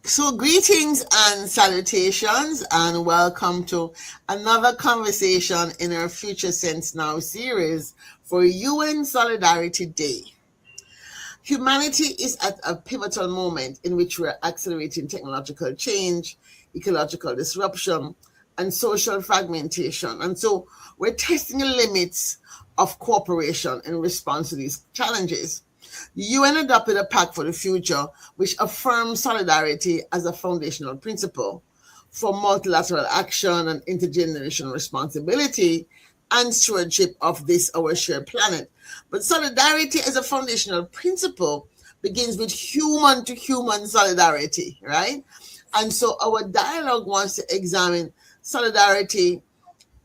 So, greetings and salutations, and welcome to another conversation in our Future Sense Now series for UN Solidarity Day. Humanity is at a pivotal moment in which we're accelerating technological change, ecological disruption, and social fragmentation. And so, we're testing the limits of cooperation in response to these challenges. The UN adopted a pact for the future, which affirms solidarity as a foundational principle for multilateral action and intergenerational responsibility and stewardship of this our shared planet. But solidarity as a foundational principle begins with human to human solidarity, right? And so our dialogue wants to examine solidarity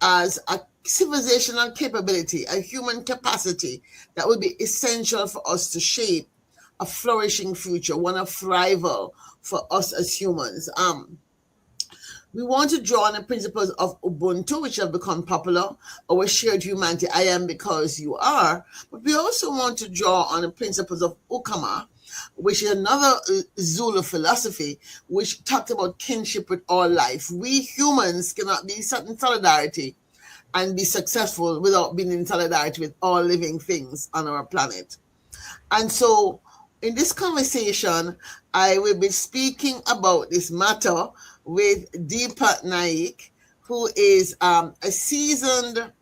as a civilizational capability, a human capacity that will be essential for us to shape a flourishing future, one of thrival for us as humans. We want to draw on the principles of Ubuntu, which have become popular, our shared humanity, I am because you are. But we also want to draw on the principles of Ukama, which is another Zulu philosophy, which talks about kinship with all life. We humans cannot be in solidarity and be successful without being in solidarity with all living things on our planet. And so, in this conversation, I will be speaking about this matter with Deepa Naik, who is a seasoned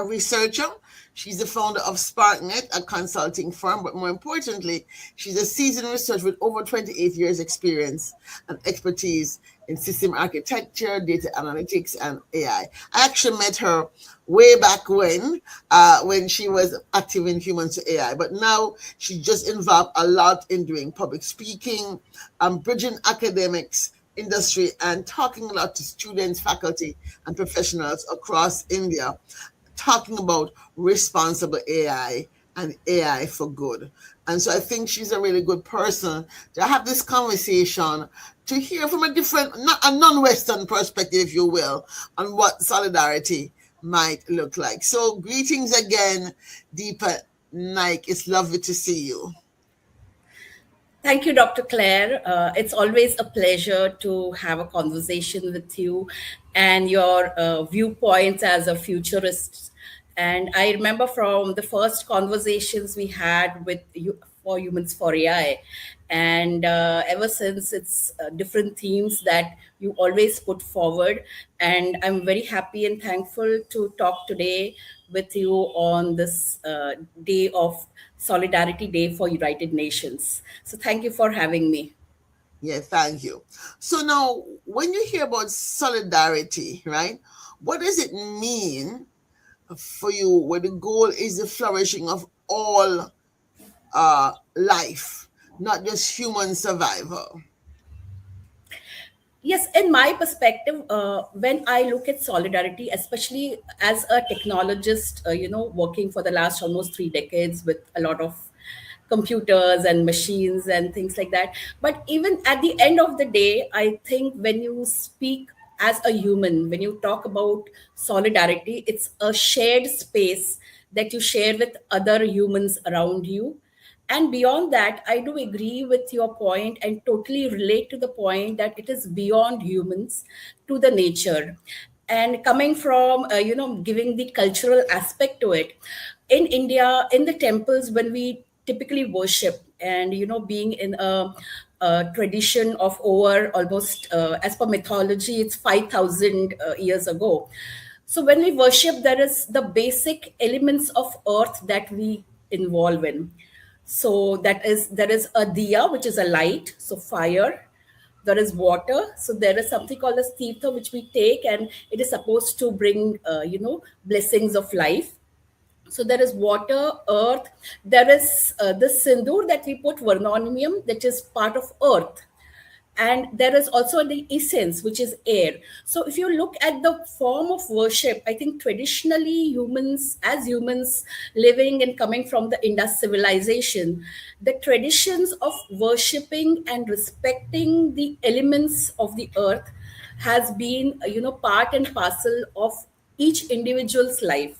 researcher. She's the founder of SparkNet, a consulting firm, but more importantly, she's a seasoned researcher with over 28 years' experience and expertise in system architecture, data analytics, and AI. I actually met her way back when she was active in humans to AI, but now she's just involved a lot in doing public speaking, bridging academics, industry, and talking a lot to students, faculty, and professionals across India, talking about responsible AI and AI for good. And so I think she's a really good person to have this conversation, to hear from a different, a non-Western perspective, if you will, on what solidarity might look like. So greetings again, Deepa Naik. It's lovely to see you. Thank you, Dr. Claire. It's always a pleasure to have a conversation with you and your viewpoints as a futurist. And I remember from the first conversations we had with you for Humans for AI, and ever since it's different themes that you always put forward. And I'm very happy and thankful to talk today with you on this day of Solidarity Day for United Nations. So thank you for having me. Yeah, thank you. So now, when you hear about solidarity, right, what does it mean for you where the goal is the flourishing of all life, not just human survival? Yes, in my perspective, when I look at solidarity, especially as a technologist, working for the last almost 3 decades with a lot of computers and machines and things like that. But even at the end of the day, I think when you speak as a human, when you talk about solidarity, it's a shared space that you share with other humans around you. And beyond that, I do agree with your point and totally relate to the point that it is beyond humans to the nature. And coming from, giving the cultural aspect to it, in India, in the temples, when we typically worship and, being in a tradition of over almost, as per mythology, it's 5,000 years ago. So when we worship, there is the basic elements of earth that we involve in. So there is a diya, which is a light, so fire. There is water, so there is something called as tirtha, which we take, and it is supposed to bring blessings of life. So there is water, earth. There is the sindoor that we put, varnonium, that is part of earth. And there is also the essence, which is air. So if you look at the form of worship, I think traditionally humans, as humans living and coming from the Indus civilization, the traditions of worshipping and respecting the elements of the earth has been part and parcel of each individual's life.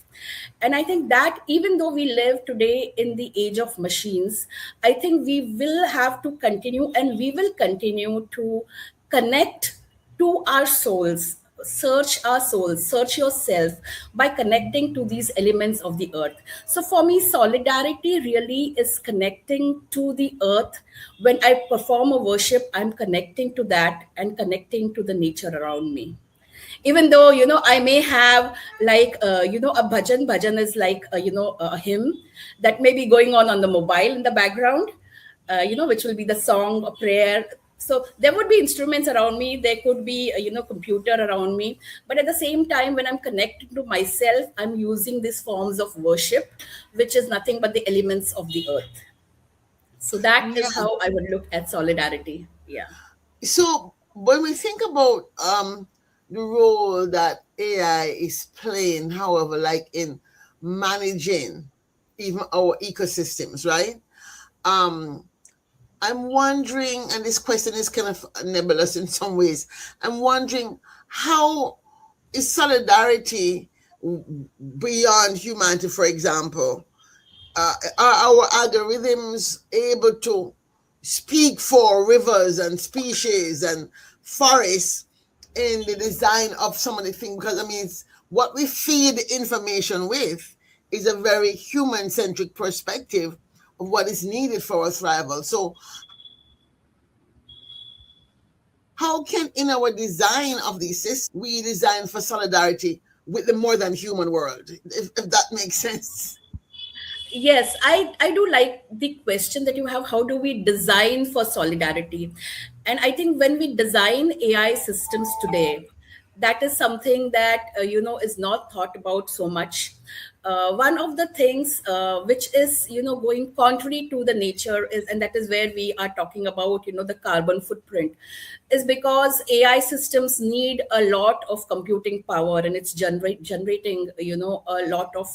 And I think that even though we live today in the age of machines, I think we will have to continue, and we will continue to connect to our souls. Search our souls, search yourself by connecting to these elements of the earth. So for me, solidarity really is connecting to the earth. When I perform a worship, I'm connecting to that and connecting to the nature around me. Even though, I may have like, a bhajan is like, a hymn that may be going on the mobile in the background, which will be the song, a prayer. So there would be instruments around me, there could be computer around me, but at the same time, when I'm connected to myself, I'm using these forms of worship, which is nothing but the elements of the earth. So that is Yeah. how I would look at solidarity. Yeah. So when we think about the role that AI is playing, however, like in managing even our ecosystems, right? Um, I'm wondering, and this question is kind of nebulous in some ways. I'm wondering, how is solidarity beyond humanity, for example? Are our algorithms able to speak for rivers and species and forests in the design of some of the things? Because I mean, it's what we feed the information with is a very human centric perspective of what is needed for our survival. So, how can in our design of these systems we design for solidarity with the more than human world, if that makes sense? Yes, I do like the question that you have. How do we design for solidarity? And I think when we design AI systems today, that is something that is not thought about so much. One of the things which is going contrary to the nature is, and that is where we are talking about the carbon footprint, is because AI systems need a lot of computing power, and it's generating a lot of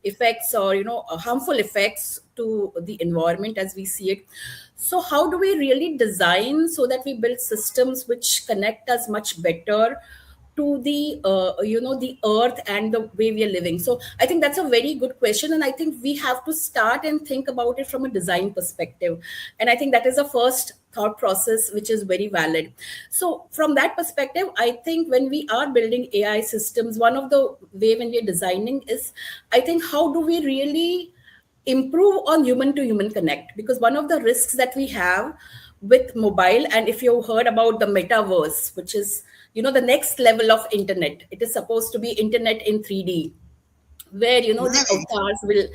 effects, or harmful effects to the environment as we see it. So how do we really design so that we build systems which connect us much better to the the earth and the way we are living? So I think that's a very good question, and I think we have to start and think about it from a design perspective. And I think that is the first thought process which is very valid. So from that perspective, I think when we are building AI systems, one of the way when we are designing is, I think, how do we really improve on human to human connect? Because one of the risks that we have with mobile, and if you heard about the metaverse, which is the next level of internet, it is supposed to be internet in 3D, where the Right. avatars will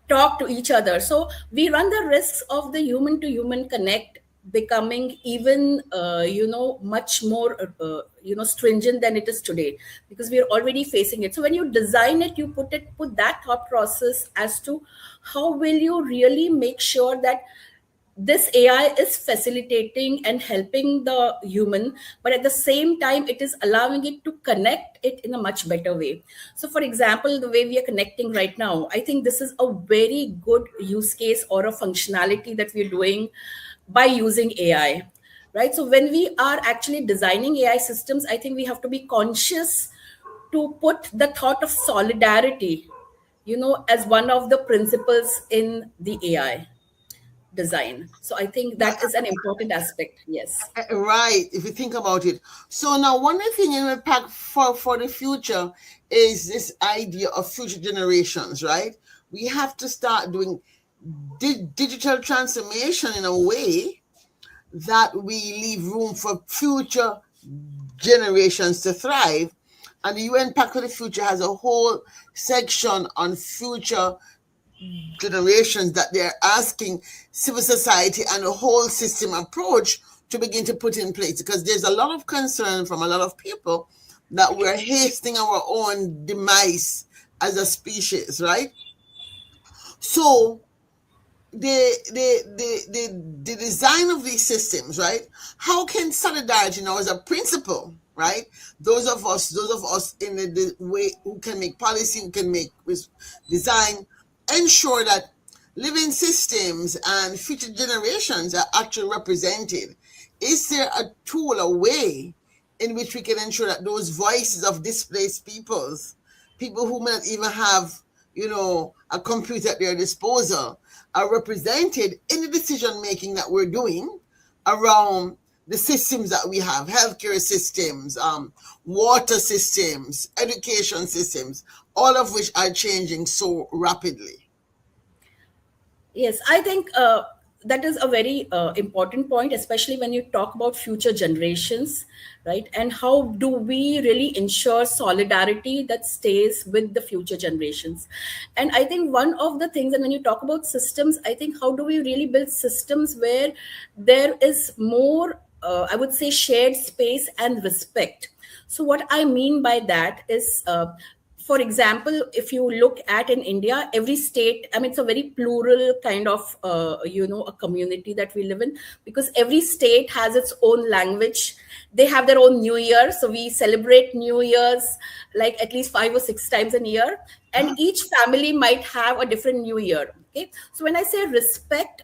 talk to each other. So we run the risks of the human to human connect becoming even much more stringent than it is today, because we are already facing it. So when you design it, you put that thought process as to how will you really make sure that this AI is facilitating and helping the human, but at the same time, it is allowing it to connect it in a much better way. So, for example, the way we are connecting right now, I think this is a very good use case or a functionality that we're doing by using AI, right? So, when we are actually designing AI systems, I think we have to be conscious to put the thought of solidarity, as one of the principles in the AI design. So I think But that is an important aspect. Yes. right, if you think about it. So now one thing in the pack for the future is this idea of future generations, right? We have to start doing digital transformation in a way that we leave room for future generations to thrive. And the UN Pact for the Future has a whole section on future generations that they're asking civil society and a whole system approach to begin to put in place, because there's a lot of concern from a lot of people that we're hastening our own demise as a species, right? So the design of these systems, right? How can solidarity now as a principle, right? Those of us in the way who can make policy, who can make design, ensure that living systems and future generations are actually represented. Is there a tool, a way in which we can ensure that those voices of displaced people who may not even have, a computer at their disposal, are represented in the decision making that we're doing around the systems that we have, healthcare systems, water systems, education systems, all of which are changing so rapidly. Yes, I think that is a very important point, especially when you talk about future generations, right? And how do we really ensure solidarity that stays with the future generations? And I think one of the things, and when you talk about systems, I think how do we really build systems where there is more, I would say, shared space and respect? So, what I mean by that is, for example, if you look at in India, every state, I mean, it's a very plural kind of, a community that we live in, because every state has its own language. They have their own New Year. So we celebrate New Year's like at least 5 or 6 times a year. And Huh? each family might have a different New Year. Okay. So when I say respect,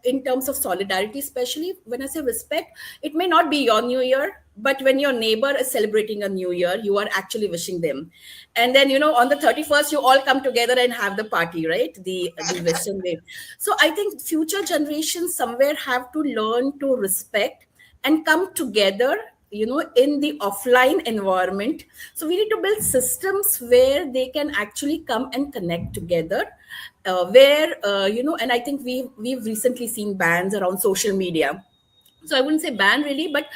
in terms of solidarity, especially when I say respect, it may not be your New Year, but when your neighbor is celebrating a New Year, you are actually wishing them. And then, on the 31st, you all come together and have the party, right? The Western way. So I think future generations somewhere have to learn to respect and come together, in the offline environment. So we need to build systems where they can actually come and connect together, where, and I think we've recently seen bans around social media. So I wouldn't say ban really, but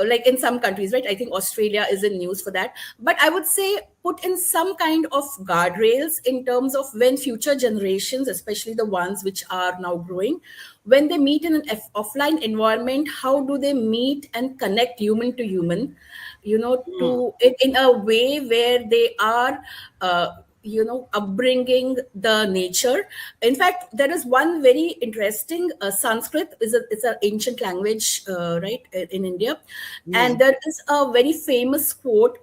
like in some countries, right? I think Australia is in news for that. But I would say put in some kind of guardrails in terms of when future generations, especially the ones which are now growing, when they meet in an offline environment, how do they meet and connect human to human, Mm. to in a way where they are upbringing the nature. In fact, there is one very interesting, Sanskrit is it's an ancient language, right, in India. Yeah. And there is a very famous quote,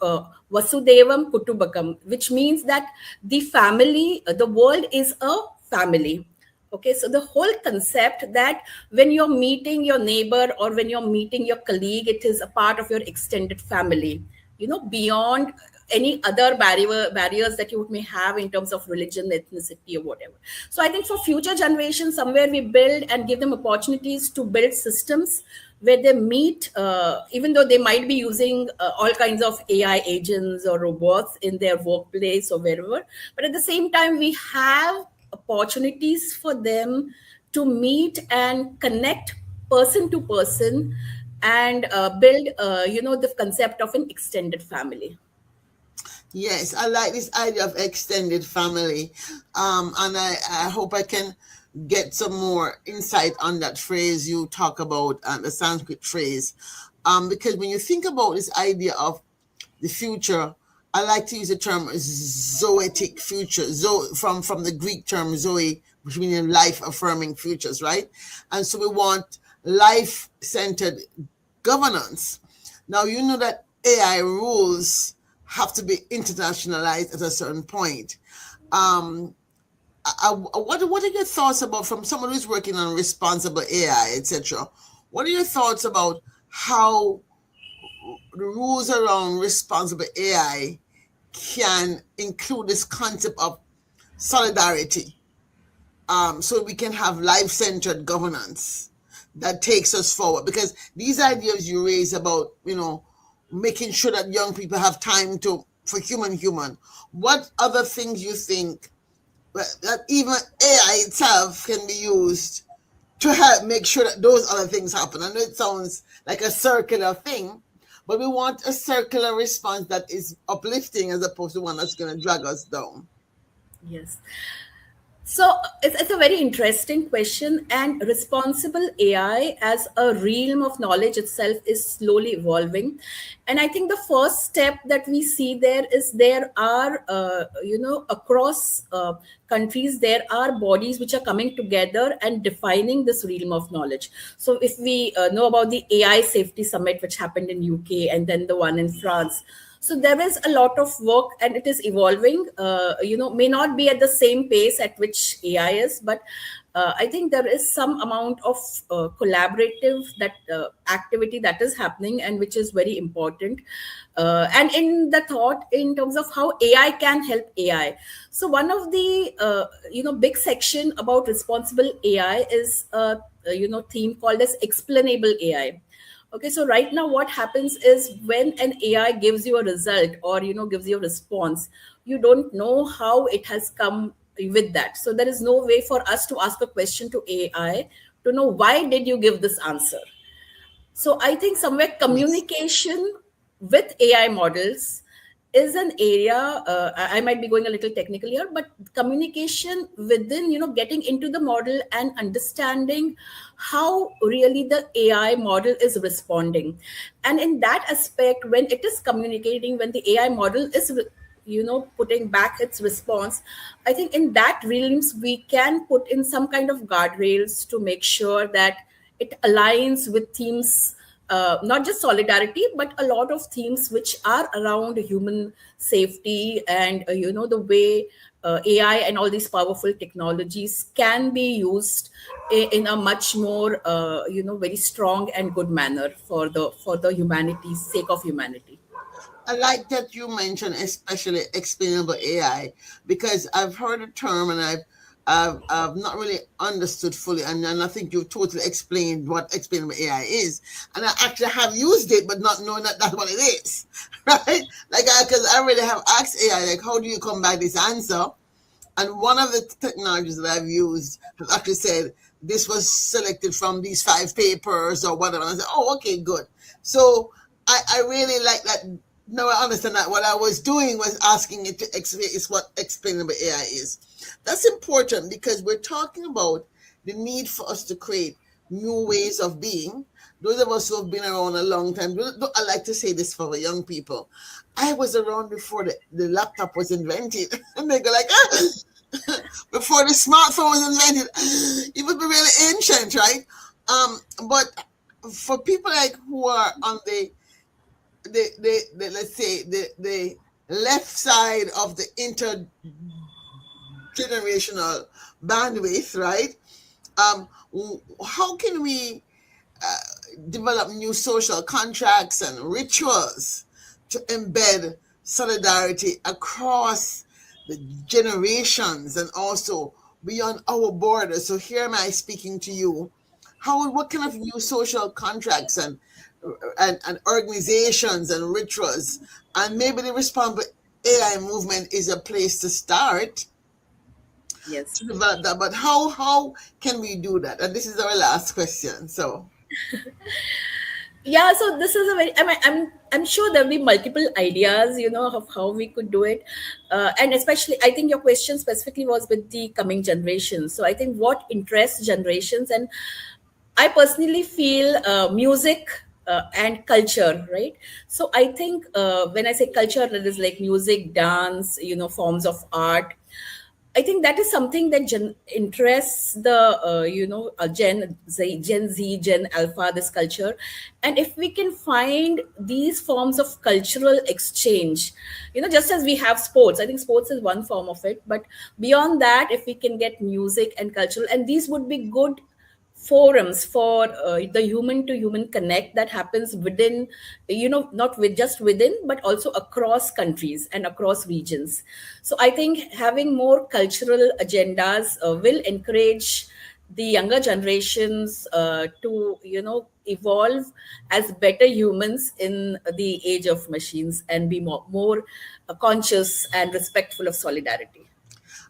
Vasudevam Kutubakam, which means that the family, the world is a family. Okay, so the whole concept that when you're meeting your neighbor or when you're meeting your colleague, it is a part of your extended family, beyond any other barriers that you may have in terms of religion, ethnicity, or whatever. So I think for future generations, somewhere we build and give them opportunities to build systems where they meet, even though they might be using all kinds of AI agents or robots in their workplace or wherever, but at the same time, we have opportunities for them to meet and connect person to person and build, the concept of an extended family. Yes, I like this idea of extended family. And I hope I can get some more insight on that phrase you talk about, the Sanskrit phrase. Because when you think about this idea of the future, I like to use the term zoetic future, from the Greek term zoe, which means life affirming futures, right? And so we want life centered governance. Now, you know that AI rules have to be internationalized at a certain point. Um, what are your thoughts about, from someone who's working on responsible AI, etc.? What are your thoughts about how the rules around responsible AI can include this concept of solidarity, so we can have life-centered governance that takes us forward? Because these ideas you raise about, making sure that young people have time to for human, what other things you think that even AI itself can be used to help make sure that those other things happen? I know it sounds like a circular thing, but we want a circular response that is uplifting as opposed to one that's going to drag us down. Yes. So it's a very interesting question, and responsible AI as a realm of knowledge itself is slowly evolving. And I think the first step that we see there is there are, across countries, there are bodies which are coming together and defining this realm of knowledge. So if we know about the AI Safety Summit, which happened in UK, and then the one in France. So there is a lot of work and it is evolving, may not be at the same pace at which AI is, but I think there is some amount of collaborative that activity that is happening and which is very important. And in the thought in terms of how AI can help AI. So one of the big section about responsible AI is theme called as explainable AI. Okay, so right now what happens is when an AI gives you a result or gives you a response, you don't know how it has come with that. So there is no way for us to ask a question to AI to know why did you give this answer. So I think somewhere Yes. communication with AI models is an area. I might be going a little technical here, but communication within getting into the model and understanding how really the AI model is responding, and in that aspect, when it is communicating, when the AI model is putting back its response, I think in that realms we can put in some kind of guardrails to make sure that it aligns with themes, not just solidarity but a lot of themes which are around human safety and the way AI and all these powerful technologies can be used in a much more very strong and good manner for the humanity's sake of humanity. I like that you mentioned especially explainable AI because I've heard the term and I've not really understood fully, and I think you've totally explained what explainable AI is, and I actually have used it but not knowing that that's what it is, right? Like, because I really have asked AI, like, how do you come by this answer? And one of the technologies that I've used has actually said this was selected from these five papers or whatever. And I said, oh, okay, good. So I really like that. Now I understand that what I was doing was asking it to explain is what explainable AI is. That's important because we're talking about the need for us to create new ways of being. Those of us who have been around a long time, I like to say this for the young people. I was around before the laptop was invented. And they go like, before the smartphone was invented. It would be really ancient, right? But for people like who are on the let's say the left side of the intergenerational bandwidth, right? Um, how can we develop new social contracts and rituals to embed solidarity across the generations and also beyond our borders? So here am I speaking to you. What kind of new social contracts and organizations and rituals and maybe the responsible AI movement is a place to start Yes. to develop that. But how can we do that? And this is our last question. So Yeah, so this is a very, I'm sure there'll be multiple ideas of how we could do it, and especially I think your question specifically was with the coming generations. So I think what interests generations, and I personally feel music and culture, right? So I think when I say culture, that is like music, dance, forms of art. I think that is something that interests the Gen Z, Gen Alpha, this culture, and if we can find these forms of cultural exchange, just as we have sports, I think sports is one form of it, but beyond that, if we can get music and cultural, and these would be good forums for the human to human connect that happens within, not with just within but also across countries and across regions. So I think having more cultural agendas will encourage the younger generations to evolve as better humans in the age of machines and be more conscious and respectful of solidarity.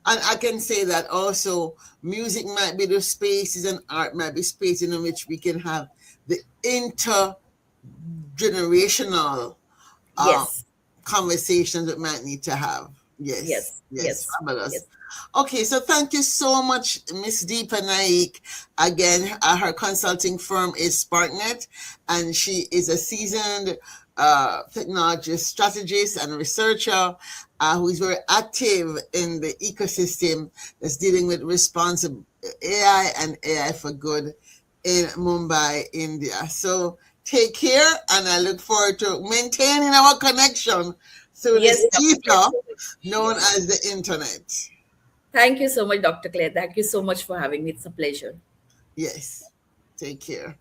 and I can say that also music might be the spaces and art might be spaces in which we can have the intergenerational uh, Yes. conversations that might need to have. Yes, Yes. yes, Yes. fabulous. Yes. Okay, so thank you so much, Miss Deepa Naik. Again, her consulting firm is SparkNet, and she is a seasoned technology strategist and researcher who is very active in the ecosystem that's dealing with responsible AI and AI for good in Mumbai, India. So Take care, and I look forward to maintaining our connection through Yes, this Dr. Claire. ether known Yes. as the internet. Thank you so much, Dr. Claire. Thank you so much for having me. It's a pleasure. Yes. Take care.